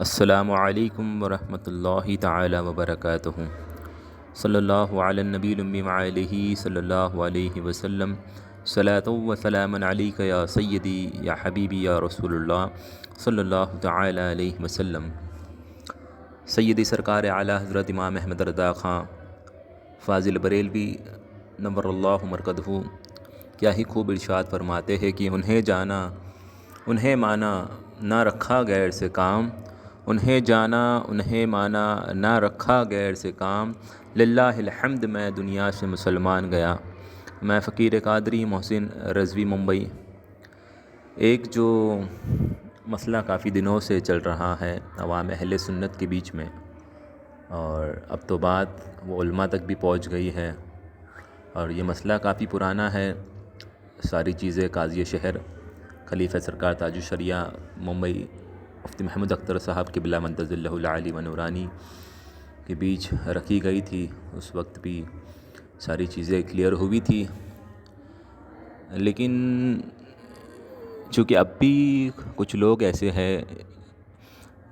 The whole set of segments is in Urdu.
السلام علیکم ورحمۃ اللہ تعالی وبرکاتہ۔ صلی اللہ علی النبی الأمی وعلیہ صلی اللہ علیہ وسلم۔ صلاۃ و سلام علیک یا سیدی یا حبیبی یا رسول اللہ صلی اللہ تعالی علیہ وسلم۔ سیدی سرکار اعلیٰ حضرت امام احمد رضا خان فاضل بریلوی نور اللہ مرکزہ کیا ہی خوب ارشاد فرماتے ہیں کہ انہیں جانا انہیں مانا نہ رکھا غیر سے کام، انہیں جانا انہیں مانا نہ رکھا غیر سے کام، للہ الحمد میں دنیا سے مسلمان گیا۔ میں فقیر قادری محسن رضوی ممبئی۔ ایک جو مسئلہ کافی دنوں سے چل رہا ہے عوام اہل سنت کے بیچ میں، اور اب تو بات وہ علماء تک بھی پہنچ گئی ہے، اور یہ مسئلہ کافی پرانا ہے۔ ساری چیزیں قاضی شہر خلیفہ سرکار تاج الشریعہ ممبئی مفتی محمود اختر صاحب قبلہ مدد اللہ العالی و نورانی کے بیچ رکھی گئی تھی۔ اس وقت بھی ساری چیزیں کلیئر ہوئی تھی، لیکن چونکہ اب بھی کچھ لوگ ایسے ہیں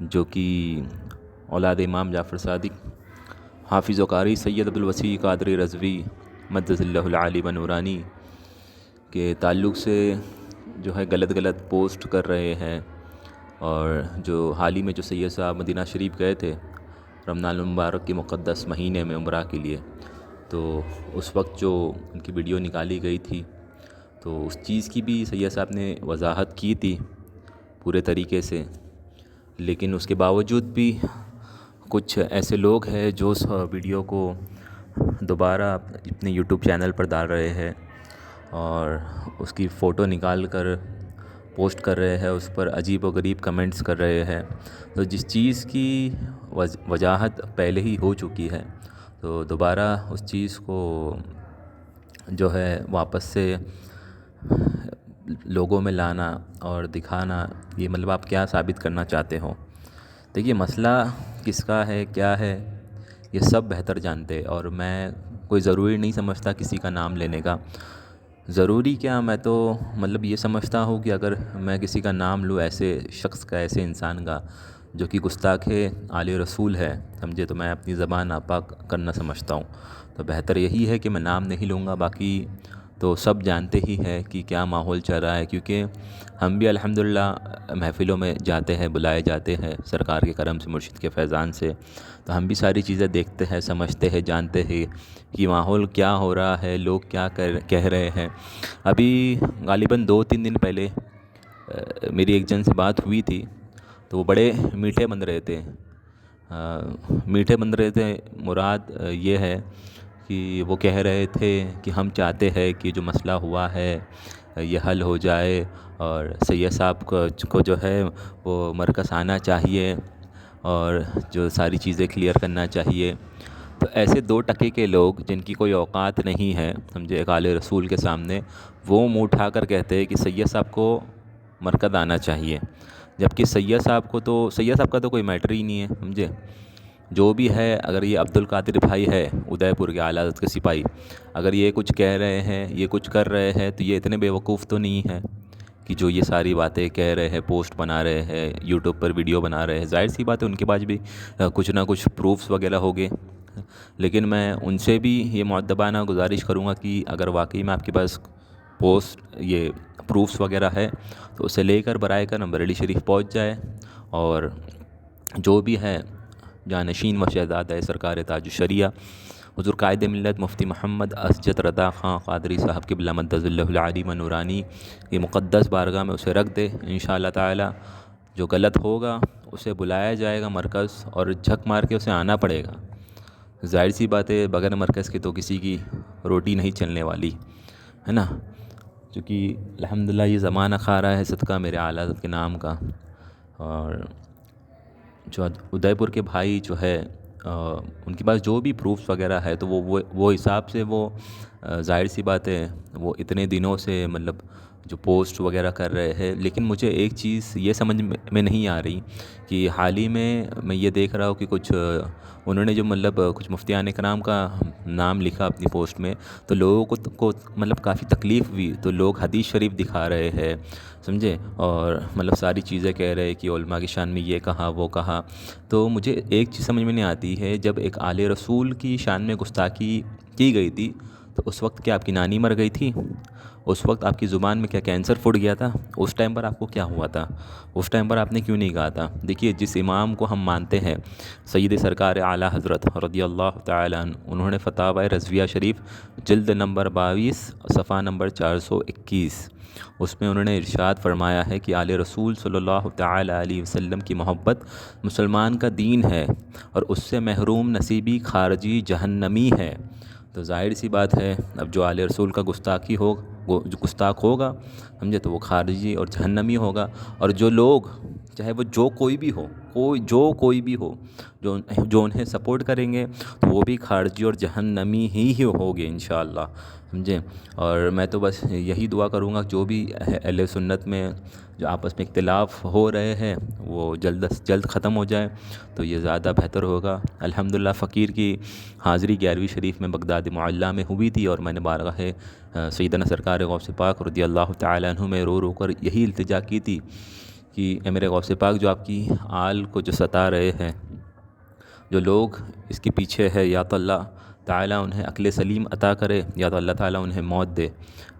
جو کہ اولاد امام جعفر صادق حافظ و قاری سید عبدالوسیع قادری رضوی مدد اللہ العالی و نورانی کے تعلق سے جو ہے غلط پوسٹ کر رہے ہیں، اور جو حال ہی میں جو سید صاحب مدینہ شریف گئے تھے رمضان المبارک کے مقدس مہینے میں عمرہ کے لیے، تو اس وقت جو ان کی ویڈیو نکالی گئی تھی تو اس چیز کی بھی سید صاحب نے وضاحت کی تھی پورے طریقے سے، لیکن اس کے باوجود بھی کچھ ایسے لوگ ہیں جو اس ویڈیو کو دوبارہ اپنے یوٹیوب چینل پر ڈال رہے ہیں اور اس کی فوٹو نکال کر پوسٹ کر رہے ہیں، اس پر عجیب و غریب کمنٹس کر رہے ہیں۔ تو جس چیز کی وضاحت پہلے ہی ہو چکی ہے، تو دوبارہ اس چیز کو جو ہے واپس سے لوگوں میں لانا اور دکھانا، یہ مطلب آپ کیا ثابت کرنا چاہتے ہو؟ دیکھیے، مسئلہ کس کا ہے، کیا ہے، یہ سب بہتر جانتے، اور میں کوئی ضروری نہیں سمجھتا کسی کا نام لینے کا۔ ضروری کیا، میں تو مطلب یہ سمجھتا ہوں کہ اگر میں کسی کا نام لوں ایسے شخص کا، ایسے انسان کا جو کہ گستاخ آل رسول ہے، سمجھے، تو میں اپنی زبان ناپاک کرنا سمجھتا ہوں۔ تو بہتر یہی ہے کہ میں نام نہیں لوں گا۔ باقی تو سب جانتے ہی ہے کہ کیا ماحول چل رہا ہے، کیونکہ ہم بھی الحمدللہ محفلوں میں جاتے ہیں، بلائے جاتے ہیں سرکار کے کرم سے، مرشد کے فیضان سے، تو ہم بھی ساری چیزیں دیکھتے ہیں، سمجھتے ہیں، جانتے ہیں کہ ماحول کیا ہو رہا ہے، لوگ کیا کہہ رہے ہیں۔ ابھی غالباً 2-3 دن پہلے میری ایک جن سے بات ہوئی تھی، تو وہ بڑے میٹھے بن رہے تھے۔ میٹھے بن رہے تھے مراد یہ ہے کہ وہ کہہ رہے تھے کہ ہم چاہتے ہیں کہ جو مسئلہ ہوا ہے یہ حل ہو جائے، اور سید صاحب کو جو ہے وہ مرکز آنا چاہیے، اور جو ساری چیزیں کلیئر کرنا چاہیے۔ تو ایسے 2 ٹکے کے لوگ جن کی کوئی اوقات نہیں ہے، سمجھے، ایک آل رسول کے سامنے، وہ منہ اٹھا کر کہتے ہیں کہ سید صاحب کو مرکز آنا چاہیے، جبکہ سید صاحب کا تو کوئی میٹر ہی نہیں ہے، سمجھے۔ جو بھی ہے، اگر یہ عبد القادر بھائی ہے ادے پور کے اعلیٰ حضرت کے سپاہی، اگر یہ کچھ کہہ رہے ہیں، یہ کچھ کر رہے ہیں، تو یہ اتنے بیوقوف تو نہیں ہے کہ جو یہ ساری باتیں کہہ رہے ہیں، پوسٹ بنا رہے ہیں، یوٹیوب پر ویڈیو بنا رہے ہیں۔ ظاہر سی بات ہے ان کے پاس بھی کچھ نہ کچھ پروفس وغیرہ ہوگے، لیکن میں ان سے بھی یہ مؤدبانہ گزارش کروں گا کہ اگر واقعی میں آپ کے پاس یہ پروفس وغیرہ ہے تو اسے لے کر برائے کرم بریلی شریف پہنچ جائے، اور جو بھی ہے جانشین و شہزادہ سرکار تاج الشریعہ حضور قائد ملت مفتی محمد اسجد رضا خان قادری صاحب قبلہ مدد اللہ العالی و نورانی کی مقدس بارگاہ میں اسے رکھ دے۔ انشاءاللہ تعالی جو غلط ہوگا اسے بلایا جائے گا مرکز، اور جھک مار کے اسے آنا پڑے گا۔ ظاہر سی بات ہے بغیر مرکز کے تو کسی کی روٹی نہیں چلنے والی ہے نا، کیونکہ الحمدللہ یہ زمانہ کھا رہا ہے صدقہ میرے اعلیٰ حضرت کے نام کا۔ اور جو ادے پور کے بھائی جو ہے ان کے پاس جو بھی پروفس وغیرہ ہے، تو وہ حساب سے وہ ظاہر سی بات ہے وہ اتنے دنوں سے مطلب جو پوسٹ وغیرہ کر رہے ہیں، لیکن مجھے ایک چیز یہ سمجھ میں نہیں آ رہی کہ حال ہی میں یہ دیکھ رہا ہوں کہ کچھ انہوں نے جو مطلب کچھ مفتیان کرام کا نام لکھا اپنی پوسٹ میں، تو لوگوں کو مطلب کافی تکلیف ہوئی، تو لوگ حدیث شریف دکھا رہے ہیں، سمجھے، اور مطلب ساری چیزیں کہہ رہے کہ علماء کی شان میں یہ کہا وہ کہا. تو مجھے ایک چیز سمجھ میں نہیں آتی ہے، جب ایک آل رسول کی شان میں گستاخی کی گئی تھی تو اس وقت کیا آپ کی نانی مر گئی تھی؟ اس وقت آپ کی زبان میں کیا کینسر پھوٹ گیا تھا؟ اس ٹائم پر آپ کو کیا ہوا تھا؟ اس ٹائم پر آپ نے کیوں نہیں کہا تھا؟ دیکھیے، جس امام کو ہم مانتے ہیں، سید سرکار اعلیٰ حضرت رضی اللہ تعالیٰ عنہ، انہوں نے فتاوی رضویہ شریف جلد نمبر 22 صفحہ نمبر 421، اس میں انہوں نے ارشاد فرمایا ہے کہ آل رسول صلی اللہ تعالیٰ علیہ وسلم کی محبت مسلمان کا دین ہے، اور اس سے محروم نصیبی خارجی جہنمی ہے. تو ظاہر سی بات ہے، اب جو آل رسول کا گستاخی ہو، جو گستاخ ہوگا، سمجھے، تو وہ خارجی اور جہنمی ہوگا. اور جو لوگ، چاہے وہ جو کوئی بھی ہو، کوئی بھی ہو، جو انہیں سپورٹ کریں گے تو وہ بھی خارجی اور جہنمی ہی ہوگے انشاءاللہ، سمجھے. اور میں تو بس یہی دعا کروں گا، جو بھی اہل سنت میں جو آپس میں اختلاف ہو رہے ہیں وہ جلد از جلد ختم ہو جائے تو یہ زیادہ بہتر ہوگا. الحمدللہ فقیر کی حاضری 11ویں شریف میں بغداد معلیٰ میں ہوئی تھی، اور میں نے بارگاہ سیدنا سرکار غوث پاک رضی اللہ تعالیٰ عنہ میں رو کر یہی التجا کی تھی کہ اے میرے غوث پاک، جو آپ کی آل کو جو ستا رہے ہیں، جو لوگ اس کے پیچھے ہے، یا تو اللہ تعالیٰ انہیں عقل سلیم عطا کرے، یا تو اللہ تعالیٰ انہیں موت دے.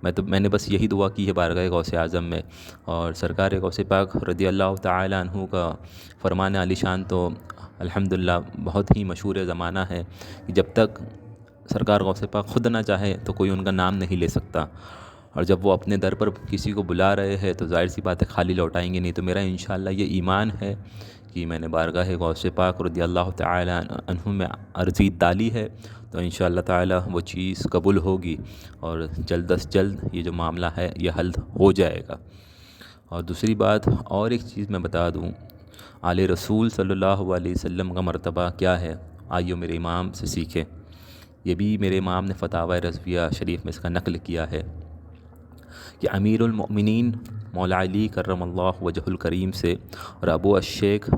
میں نے بس یہی دعا کی ہے بارگاہ غوث اعظم میں. اور سرکار غوث پاک رضی اللہ تعالیٰ عنہ کا فرمان عالی شان تو الحمدللہ بہت ہی مشہور زمانہ ہے کہ جب تک سرکار غوث پاک خود نہ چاہے تو کوئی ان کا نام نہیں لے سکتا، اور جب وہ اپنے در پر کسی کو بلا رہے ہیں تو ظاہر سی بات ہے خالی لوٹائیں گے نہیں. تو میرا انشاءاللہ یہ ایمان ہے کہ میں نے بارگاہ غوث پاک رضی اللہ تعالیٰ عنہ میں عرضی ڈالی ہے تو انشاءاللہ تعالیٰ وہ چیز قبول ہوگی، اور جلد از جلد یہ جو معاملہ ہے یہ حل ہو جائے گا. اور دوسری بات، اور ایک چیز میں بتا دوں، آل رسول صلی اللہ علیہ وسلم کا مرتبہ کیا ہے، آئیو میرے امام سے سیکھیں. یہ بھی میرے امام نے فتاوی رضویہ شریف میں اس کا نقل کیا ہے کہ امیر المؤمنین مولا علی کرم اللہ وجہ الکریم سے اور ابو الشیخ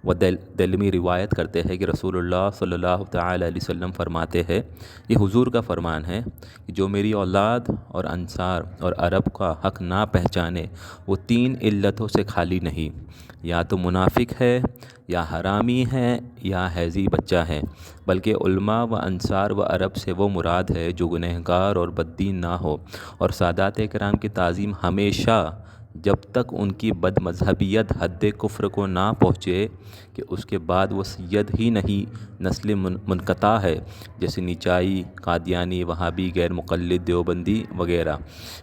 و دلمی روایت کرتے ہیں کہ رسول اللہ صلی اللہ تعالیٰ علیہ وسلم فرماتے ہیں، یہ حضور کا فرمان ہے کہ جو میری اولاد اور انصار اور عرب کا حق نہ پہچانے وہ 3 علتوں سے خالی نہیں، یا تو منافق ہے، یا حرامی ہے، یا حیضی بچہ ہے. بلکہ علماء و انصار و عرب سے وہ مراد ہے جو گنہگار اور بددین نہ ہو، اور سادات کرام کی تعظیم ہمیشہ جب تک ان کی بد مذہبیت حد کفر کو نہ پہنچے کہ اس کے بعد وہ سید ہی نہیں نسل منقطع ہے، جیسے نیچائی، قادیانی، وہابی، غیر مقلد، دیوبندی وغیرہ.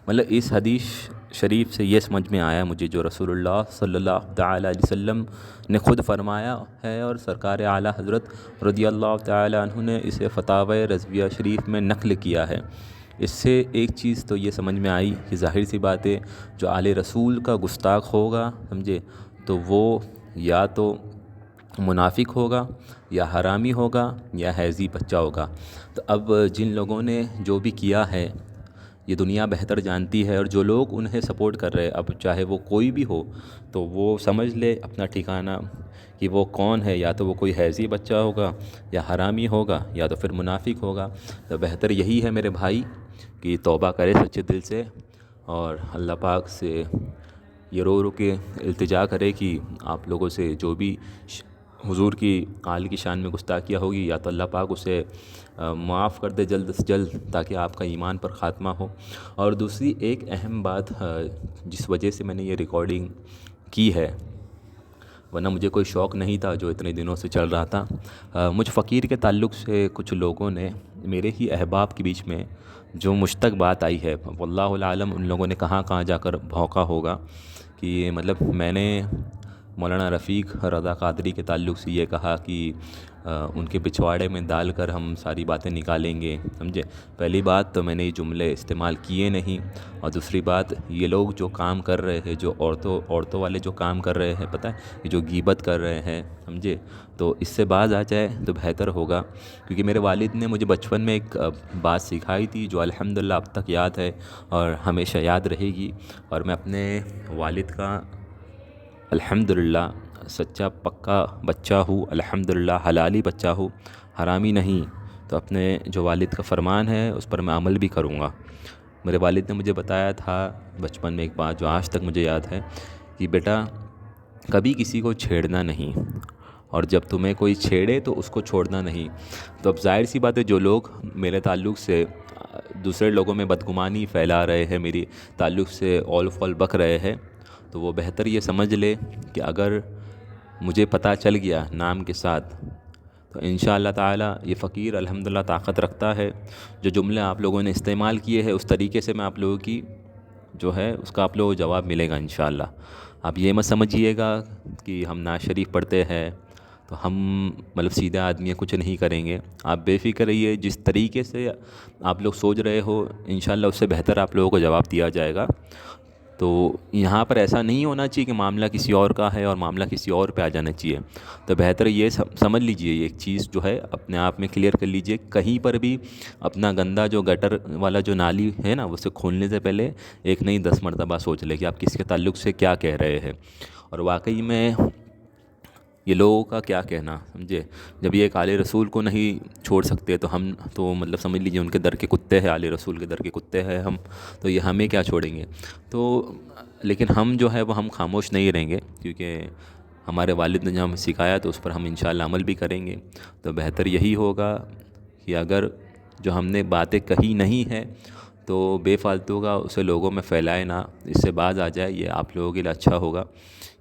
مطلب اس حدیث شریف سے یہ سمجھ میں آیا مجھے، جو رسول اللہ صلی اللہ تعالیٰ علیہ وسلم نے خود فرمایا ہے اور سرکار اعلیٰ حضرت رضی اللہ تعالیٰ عنہ نے اسے فتاوی رضویہ شریف میں نقل کیا ہے. اس سے ایک چیز تو یہ سمجھ میں آئی کہ ظاہر سی بات ہے، جو آل رسول کا گستاخ ہوگا، سمجھے، تو وہ یا تو منافق ہوگا، یا حرامی ہوگا، یا حیضی بچہ ہوگا. تو اب جن لوگوں نے جو بھی کیا ہے یہ دنیا بہتر جانتی ہے، اور جو لوگ انہیں سپورٹ کر رہے ہیں، اب چاہے وہ کوئی بھی ہو تو وہ سمجھ لے اپنا ٹھکانہ کہ وہ کون ہے، یا تو وہ کوئی حیضی بچہ ہوگا، یا حرامی ہوگا، یا تو پھر منافق ہوگا. تو بہتر یہی ہے میرے بھائی کہ توبہ کرے سچے دل سے، اور اللہ پاک سے یہ رو کے التجا کرے کہ آپ لوگوں سے جو بھی حضور کی آل کی شان میں گستاخیاں ہوگی، یا تو اللہ پاک اسے معاف کر دے جلد سے جلد، تاکہ آپ کا ایمان پر خاتمہ ہو. اور دوسری ایک اہم بات جس وجہ سے میں نے یہ ریکارڈنگ کی ہے، ورنہ مجھے کوئی شوق نہیں تھا جو اتنے دنوں سے چل رہا تھا. مجھ فقیر کے تعلق سے کچھ لوگوں نے، میرے ہی احباب کے بیچ میں جو مجھ تک بات آئی ہے، واللہ العالم ان لوگوں نے کہاں جا کر بھونکا ہوگا کہ مطلب میں نے مولانا رفیق رضا قادری کے تعلق سے یہ کہا کہ ان کے پچھواڑے میں ڈال کر ہم ساری باتیں نکالیں گے، سمجھے۔ پہلی بات تو میں نے یہ جملے استعمال کیے نہیں، اور دوسری بات یہ لوگ جو کام کر رہے ہیں، جو عورتوں والے جو کام کر رہے ہیں، پتہ ہے یہ جو غیبت کر رہے ہیں، سمجھے، تو اس سے باز آ جائے تو بہتر ہوگا، کیونکہ میرے والد نے مجھے بچپن میں ایک بات سکھائی تھی جو الحمدللہ اب تک یاد ہے اور ہمیشہ یاد رہے گی، اور میں اپنے والد کا الحمدللہ سچا پکا بچہ ہوں، الحمدللہ حلالی بچہ ہوں، حرامی نہیں، تو اپنے جو والد کا فرمان ہے اس پر میں عمل بھی کروں گا۔ میرے والد نے مجھے بتایا تھا بچپن میں ایک بات جو آج تک مجھے یاد ہے کہ بیٹا کبھی کسی کو چھیڑنا نہیں، اور جب تمہیں کوئی چھیڑے تو اس کو چھوڑنا نہیں۔ تو اب ظاہر سی بات ہے جو لوگ میرے تعلق سے دوسرے لوگوں میں بدگمانی پھیلا رہے ہیں، میری تعلق سے اول فول بک رہے ہیں، تو وہ بہتر یہ سمجھ لے کہ اگر مجھے پتہ چل گیا نام کے ساتھ، تو انشاءاللہ تعالی یہ فقیر الحمدللہ طاقت رکھتا ہے۔ جو جملے آپ لوگوں نے استعمال کیے ہیں اس طریقے سے میں آپ لوگوں کی جو ہے اس کا آپ لوگوں کو جواب ملے گا انشاءاللہ۔ آپ یہ مت سمجھیے گا کہ ہم نعت شریف پڑھتے ہیں تو ہم مطلب سیدھے آدمی کچھ نہیں کریں گے۔ آپ بے فکر رہیے، جس طریقے سے آپ لوگ سوچ رہے ہو انشاءاللہ اس سے بہتر آپ لوگوں کو جواب دیا جائے گا۔ تو یہاں پر ایسا نہیں ہونا چاہیے کہ معاملہ کسی اور کا ہے اور معاملہ کسی اور پہ آ جانا چاہیے۔ تو بہتر یہ سمجھ لیجئے، یہ ایک چیز جو ہے اپنے آپ میں کلیئر کر لیجئے، کہیں پر بھی اپنا گندا جو گٹر والا جو نالی ہے نا اسے کھولنے سے پہلے ایک نہیں 10 مرتبہ سوچ لے کہ آپ کس کے تعلق سے کیا کہہ رہے ہیں، اور واقعی میں یہ لوگوں کا کیا کہنا، سمجھے۔ جب یہ ایک آل رسول کو نہیں چھوڑ سکتے تو ہم تو مطلب سمجھ لیجیے ان کے در کے کتے ہیں، آل رسول کے در کے کتے ہیں ہم، تو یہ ہمیں کیا چھوڑیں گے۔ تو لیکن ہم جو ہے وہ ہم خاموش نہیں رہیں گے، کیونکہ ہمارے والد نے جو ہمیں سکھایا تو اس پر ہم انشاءاللہ عمل بھی کریں گے۔ تو بہتر یہی ہوگا کہ اگر جو ہم نے باتیں کہی نہیں ہے تو بے فالتو کا اسے لوگوں میں پھیلائے نہ، اس سے باز آ جائے، یہ آپ لوگوں کے لیے اچھا ہوگا۔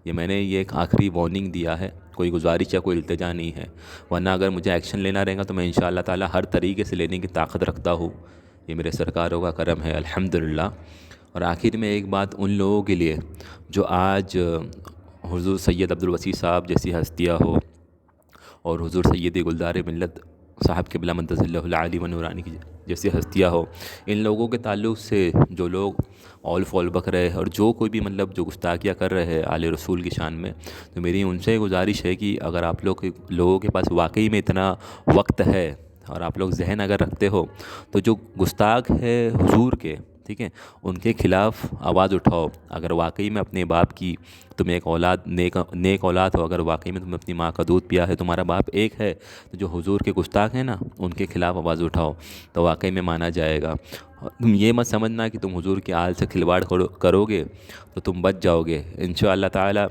یہ میں نے یہ ایک آخری وارننگ دیا ہے، کوئی گزارش یا کوئی التجا نہیں ہے، ورنہ اگر مجھے ایکشن لینا رہے گا تو میں انشاءاللہ تعالی ہر طریقے سے لینے کی طاقت رکھتا ہوں۔ یہ میرے سرکاروں کا کرم ہے الحمدللہ۔ اور آخر میں ایک بات ان لوگوں کے لیے جو آج حضور سید عبدالوسیع صاحب جیسی ہستیاں ہو اور حضور سید گلزار ملت صاحب قبلہ مدظ اللہ العالی و نورانی کی جیسی ہستیاں ہو، ان لوگوں کے تعلق سے جو لوگ اول فول بک رہے ہیں اور جو کوئی بھی مطلب جو گستاخیاں کر رہے ہیں آل رسول کی شان میں، تو میری ان سے گزارش ہے کہ اگر آپ لوگوں کے پاس واقعی میں اتنا وقت ہے اور آپ لوگ ذہن اگر رکھتے ہو تو جو گستاخ ہے حضور کے، ٹھیک ہے، ان کے خلاف آواز اٹھاؤ۔ اگر واقعی میں اپنے باپ کی تم ایک اولاد نیک اولاد ہو، اگر واقعی میں تم اپنی ماں کا دودھ پیا ہے، تمہارا باپ ایک ہے، تو جو حضور کے گستاخ ہیں نا ان کے خلاف آواز اٹھاؤ تو واقعی میں مانا جائے گا۔ تم یہ مت سمجھنا کہ تم حضور کے آل سے کھلواڑ کرو گے تو تم بچ جاؤ گے، انشاءاللہ تعالی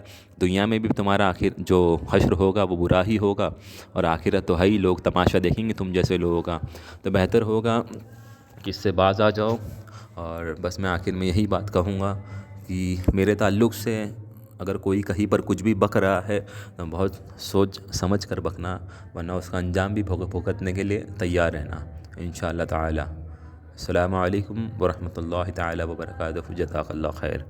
دنیا میں بھی تمہارا آخر جو حشر ہوگا وہ برا ہی ہوگا، اور آخرت تو ہے ہی، لوگ تماشا دیکھیں گے تم جیسے لوگوں کا۔ تو بہتر ہوگا کہ اس سے باز آ جاؤ۔ اور بس میں آخر میں یہی بات کہوں گا کہ میرے تعلق سے اگر کوئی کہیں پر کچھ بھی بک رہا ہے تو بہت سوچ سمجھ کر بکنا، ورنہ اس کا انجام بھی بھگتنے کے لیے تیار رہنا انشاءاللہ تعالی۔ السلام علیکم ورحمۃ اللہ تعالی وبرکاتہ، جزاک اللہ خیر۔